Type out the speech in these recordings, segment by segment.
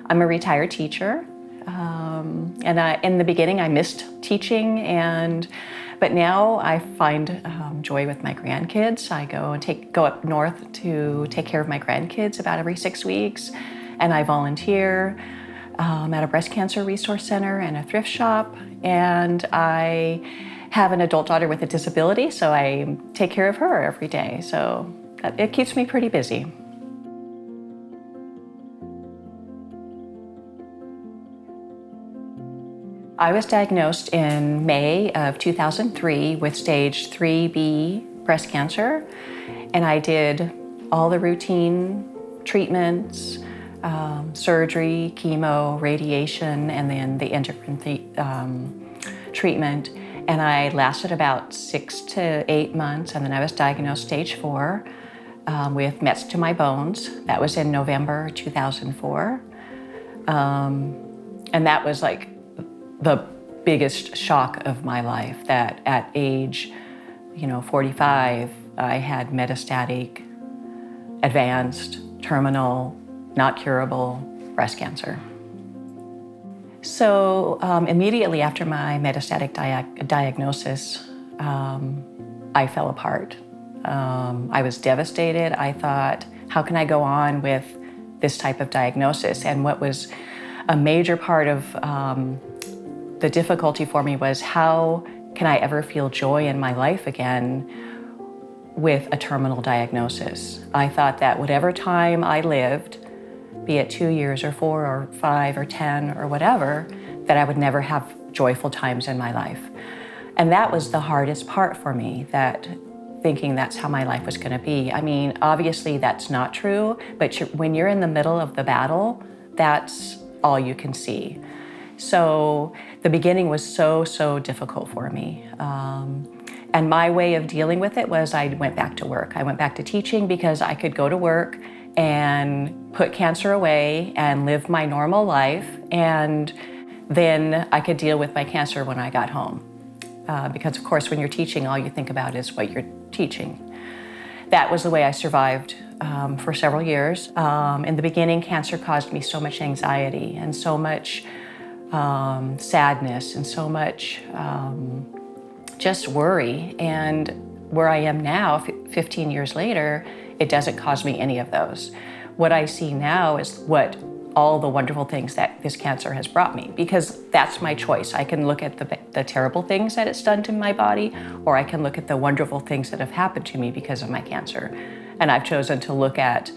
I'm a retired teacher, in the beginning I missed teaching, but now I find joy with my grandkids. I go up north to take care of my grandkids about every 6 weeks, and I volunteer at a breast cancer resource center and a thrift shop, and I have an adult daughter with a disability, so I take care of her every day. So it keeps me pretty busy. I was diagnosed in May of 2003 with stage 3B breast cancer, and I did all the routine treatments, surgery, chemo, radiation, and then the endocrine treatment. And I lasted about 6 to 8 months, and then I was diagnosed stage 4 with Mets to my bones. That was in November 2004. And that was like the biggest shock of my life, that at age 45, I had metastatic, advanced, terminal, not curable breast cancer. So immediately after my metastatic diagnosis, I fell apart. I was devastated. I thought, how can I go on with this type of diagnosis? And what was a major part of the difficulty for me was, how can I ever feel joy in my life again with a terminal diagnosis? I thought that whatever time I lived, be it 2 years or 4 or 5 or 10 or whatever, that I would never have joyful times in my life. And that was the hardest part for me, that thinking that's how my life was going to be. I mean, obviously that's not true, but when you're in the middle of the battle, that's all you can see. So the beginning was so difficult for me. And my way of dealing with it was I went back to work. I went back to teaching because I could go to work and put cancer away and live my normal life, and then I could deal with my cancer when I got home. Because of course, when you're teaching, all you think about is what you're teaching. That was the way I survived for several years. In the beginning, cancer caused me so much anxiety and so much sadness and so much just worry. And where I am now, 15 years later, it doesn't cause me any of those. What I see now is all the wonderful things that this cancer has brought me, because that's my choice. I can look at the terrible things that it's done to my body, or I can look at the wonderful things that have happened to me because of my cancer. And I've chosen to look at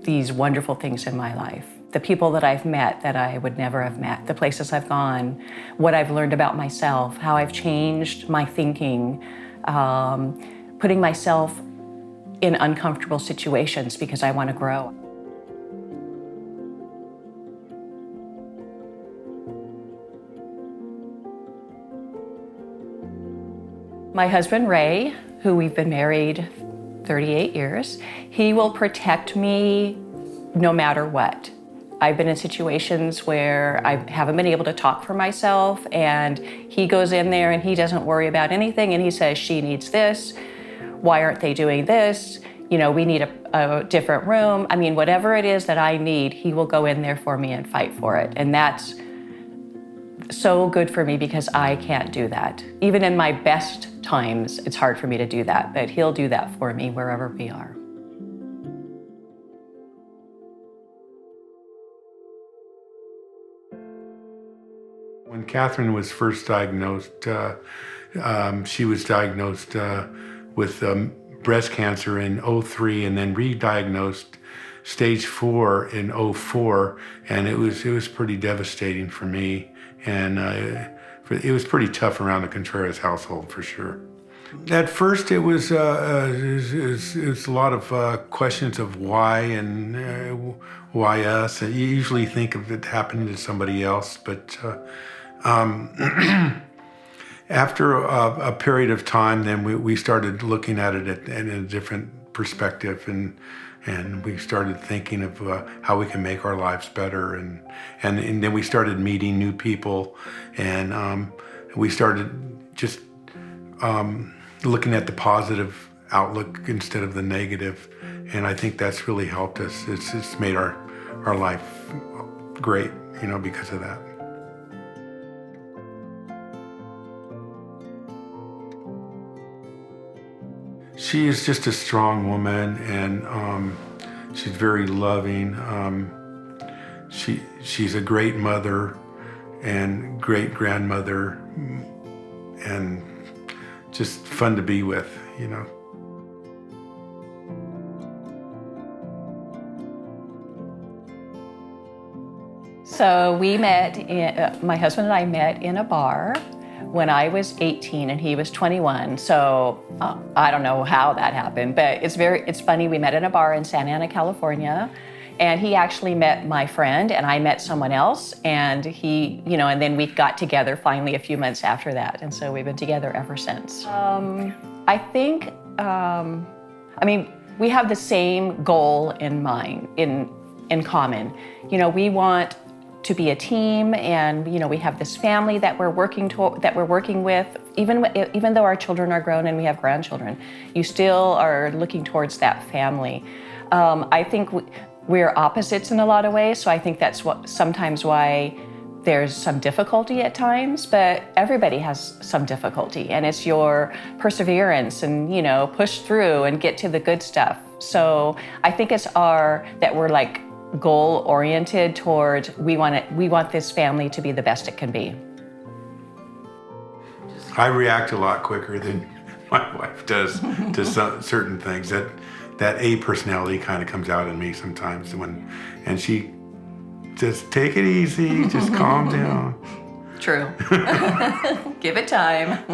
these wonderful things in my life. The people that I've met that I would never have met, the places I've gone, what I've learned about myself, how I've changed my thinking, putting myself in uncomfortable situations because I want to grow. My husband, Ray, who we've been married 38 years, he will protect me no matter what. I've been in situations where I haven't been able to talk for myself, and he goes in there and he doesn't worry about anything, and he says, she needs this. Why aren't they doing this? We need a different room. I mean, whatever it is that I need, he will go in there for me and fight for it. And that's so good for me because I can't do that. Even in my best times, it's hard for me to do that, but he'll do that for me wherever we are. When Katherine was first diagnosed, she was diagnosed with breast cancer in 2003 and then re-diagnosed stage 4 in 2004, and it was pretty devastating for me, and it was pretty tough around the Contreras household for sure. At first, it was a lot of questions of why and why us. You usually think of it happening to somebody else, but after a period of time, then we started looking at it in a different perspective, and we started thinking of how we can make our lives better, and then we started meeting new people, and we started just looking at the positive outlook instead of the negative, and I think that's really helped us. It's made our our life great, because of that. She is just a strong woman, and she's very loving. She's a great mother and great grandmother, and just fun to be with, So my husband and I met in a bar when I was 18 and he was 21. So I don't know how that happened, but it's funny. We met in a bar in Santa Ana, California, and he actually met my friend and I met someone else, and and then we got together finally a few months after that. And so we've been together ever since. I think, we have the same goal in mind, in common. We want to be a team, and we have this family that we're working with. Even though our children are grown and we have grandchildren, you still are looking towards that family. I think we're opposites in a lot of ways, so I think that's sometimes why there's some difficulty at times, but everybody has some difficulty, and it's your perseverance and push through and get to the good stuff. So I think it's that we're like goal oriented towards we want this family to be the best it can be. I react a lot quicker than my wife does to certain things. That A personality kind of comes out in me sometimes and she just take it easy, just calm down. True. Give it time.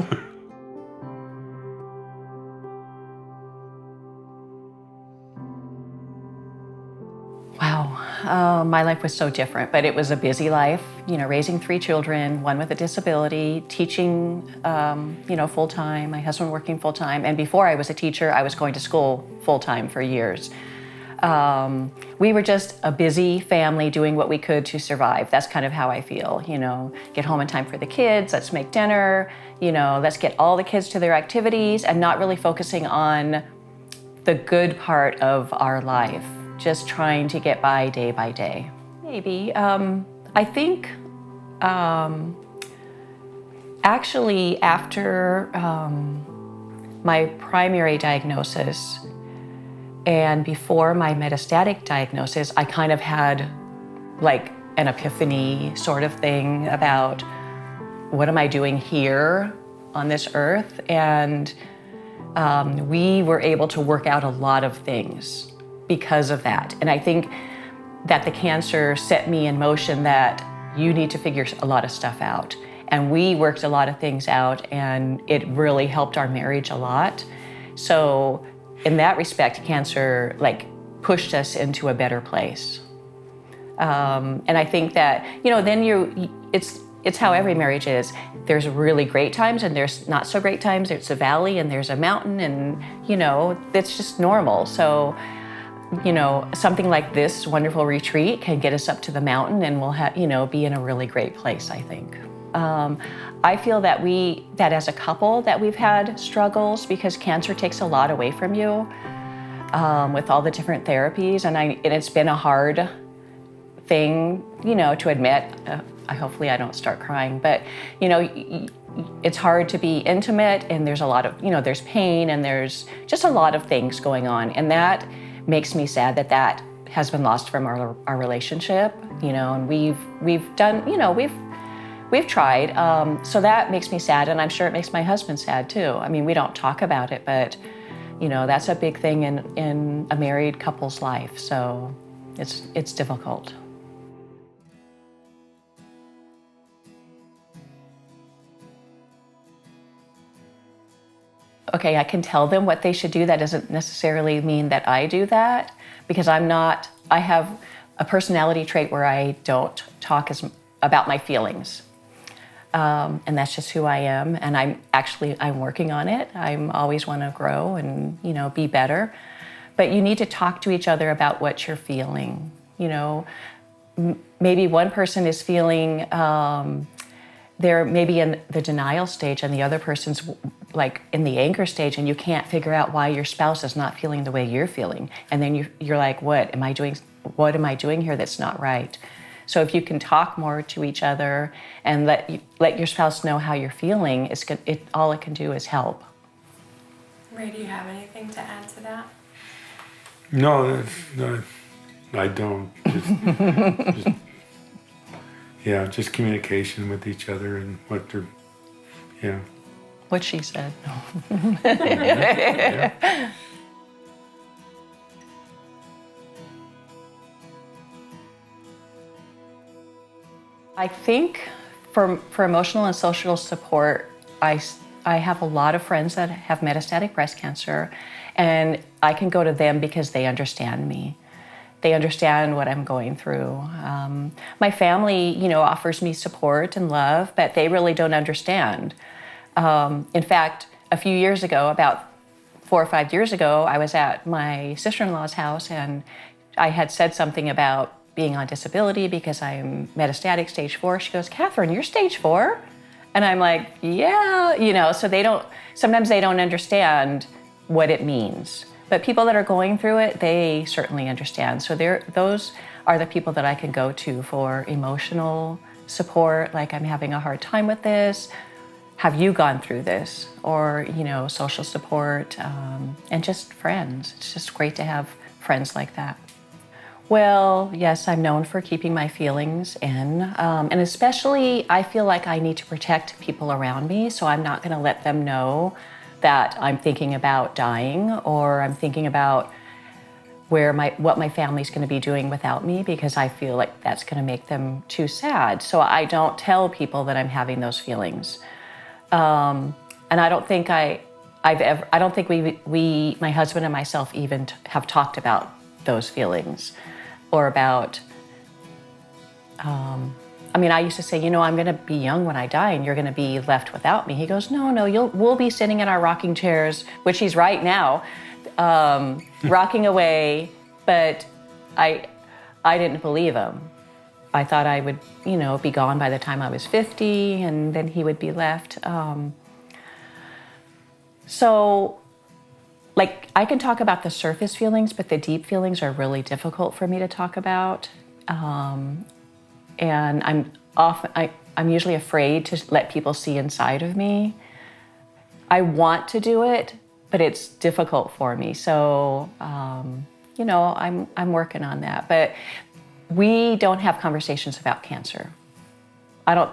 Wow, my life was so different, but it was a busy life, raising 3 children, one with a disability, teaching, full-time, my husband working full-time, and before I was a teacher, I was going to school full-time for years. We were just a busy family doing what we could to survive. That's kind of how I feel, get home in time for the kids, let's make dinner, let's get all the kids to their activities, and not really focusing on the good part of our life. Just trying to get by day. Maybe. I think actually after my primary diagnosis and before my metastatic diagnosis, I kind of had like an epiphany sort of thing about what am I doing here on this earth? And we were able to work out a lot of things because of that. And I think that the cancer set me in motion that you need to figure a lot of stuff out. And we worked a lot of things out, and it really helped our marriage a lot. So in that respect, cancer pushed us into a better place. And I think that, then it's how every marriage is. There's really great times and there's not so great times. There's a valley and there's a mountain, and, it's just normal. So, something like this wonderful retreat can get us up to the mountain, and we'll be in a really great place, I think. I feel that as a couple that we've had struggles because cancer takes a lot away from you with all the different therapies, and it's been a hard thing, to admit. Hopefully I don't start crying, but it's hard to be intimate, and there's a lot of, there's pain, and there's just a lot of things going on, and that makes me sad that has been lost from our relationship, and we've done, we've tried, so that makes me sad, and I'm sure it makes my husband sad too. We don't talk about it, but that's a big thing in a married couple's life, so it's difficult. Okay, I can tell them what they should do. That doesn't necessarily mean that I do that, because I have a personality trait where I don't talk about my feelings. And that's just who I am. And I'm working on it. I always want to grow and, be better. But you need to talk to each other about what you're feeling. Maybe one person is feeling, they're maybe in the denial stage, and the other person's in the anger stage, and you can't figure out why your spouse is not feeling the way you're feeling. And then you're like, what, am I doing what am I doing here that's not right? So if you can talk more to each other and let your spouse know how you're feeling, all it can do is help. Ray, do you have anything to add to that? No, I don't. Just communication with each other and what they're, What she said. Yeah. I think for emotional and social support, I have a lot of friends that have metastatic breast cancer, and I can go to them because they understand me. They understand what I'm going through. My family, offers me support and love, but they really don't understand. In fact, a few years ago, about 4 or 5 years ago, I was at my sister-in-law's house, and I had said something about being on disability because I'm metastatic stage 4. She goes, "Katherine, you're stage 4?" And I'm like, yeah, so sometimes they don't understand what it means. But people that are going through it, they certainly understand. So those are the people that I can go to for emotional support, like I'm having a hard time with this. Have you gone through this? Or, social support, and just friends. It's just great to have friends like that. Well, yes, I'm known for keeping my feelings in, and especially I feel like I need to protect people around me, so I'm not going to let them know that I'm thinking about dying or I'm thinking about what my family's going to be doing without me, because I feel like that's going to make them too sad. So I don't tell people that I'm having those feelings, and I don't think we, my husband and myself, even have talked about those feelings. Or about, I used to say, I'm going to be young when I die and you're going to be left without me. He goes, no, we'll be sitting in our rocking chairs, which he's right now, rocking away. But I didn't believe him. I thought I would, be gone by the time I was 50 and then he would be left. I can talk about the surface feelings, but the deep feelings are really difficult for me to talk about. And I'm usually afraid to let people see inside of me. I want to do it, but it's difficult for me. So, I'm working on that. But we don't have conversations about cancer. I don't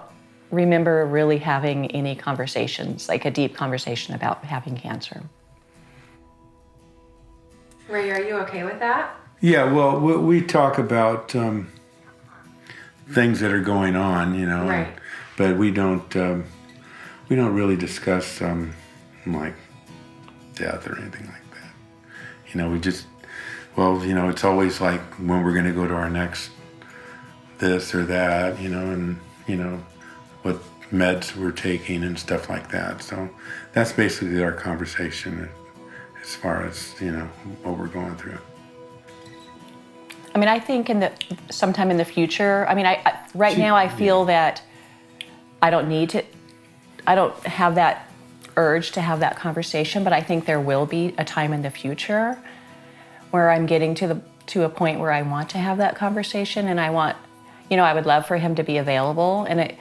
remember really having any conversations, like a deep conversation about having cancer. Ray, are you okay with that? Yeah, well, we talk about things that are going on, Right. But we don't really discuss like death or anything like that. We just, it's always like when we're going to go to our next this or that, and what meds we're taking and stuff like that. So that's basically our conversation as far as, what we're going through. I think sometime in the future, right now I feel that I don't have that urge to have that conversation, but I think there will be a time in the future where I'm getting to a point where I want to have that conversation, and I want, I would love for him to be available, and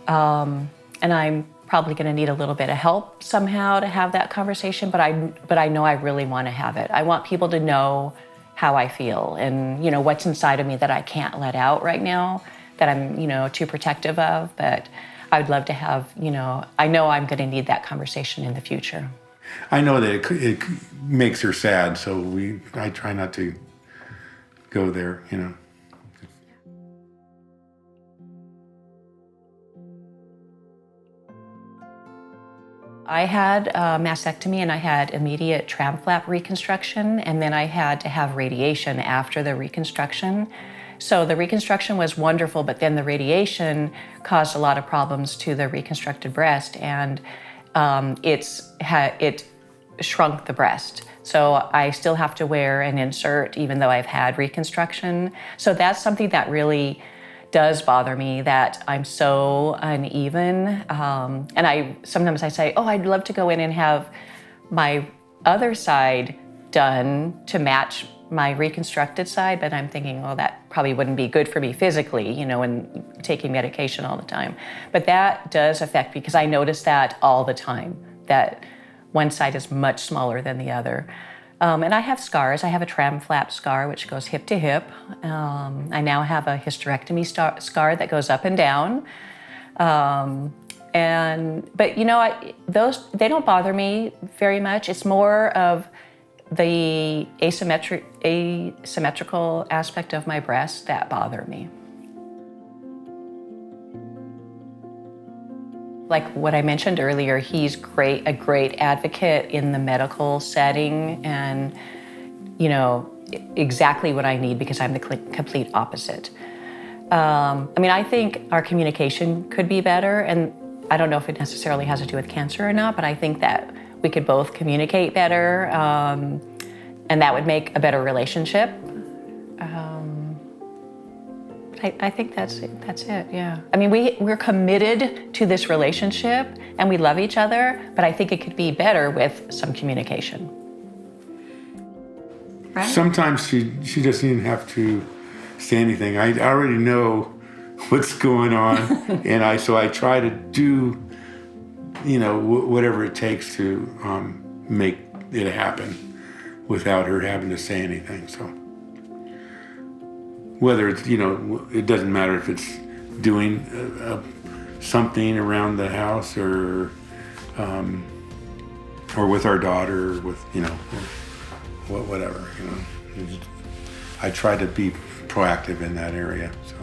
I'm probably going to need a little bit of help somehow to have that conversation, but I know I really want to have it. I want people to know how I feel and, what's inside of me that I can't let out right now, that I'm, too protective of, but I would love to have, I know I'm going to need that conversation in the future. I know that it makes her sad, so I try not to go there, I had a mastectomy and I had immediate tram flap reconstruction, and then I had to have radiation after the reconstruction. So the reconstruction was wonderful, but then the radiation caused a lot of problems to the reconstructed breast, and it shrunk the breast. So I still have to wear an insert even though I've had reconstruction. So that's something that really does bother me, that I'm so uneven. And sometimes I say, I'd love to go in and have my other side done to match my reconstructed side, but I'm thinking, well, that probably wouldn't be good for me physically, you know, and taking medication all the time. But that does affect me because I notice that all the time, that one side is much smaller than the other. And I have scars. I have a tram flap scar, which goes hip to hip. I now have a hysterectomy scar that goes up and down. But you know, they don't bother me very much. It's more of the asymmetrical aspect of my breast that bother me. Like what I mentioned earlier, he's a great advocate in the medical setting, and you know, exactly what I need because I'm the complete opposite. I mean, I think our communication could be better, and I don't know if it necessarily has to do with cancer or not, but I think that we could both communicate better, and that would make a better relationship. I think that's it, yeah. I mean, we're committed to this relationship and we love each other, but I think it could be better with some communication. Right? Sometimes she doesn't even have to say anything. I already know what's going on, and so I try to do, you know, whatever it takes to make it happen without her having to say anything. So whether it's, you know, it doesn't matter if it's doing something around the house or with our daughter, with, you know, whatever, you know. I try to be proactive in that area, so.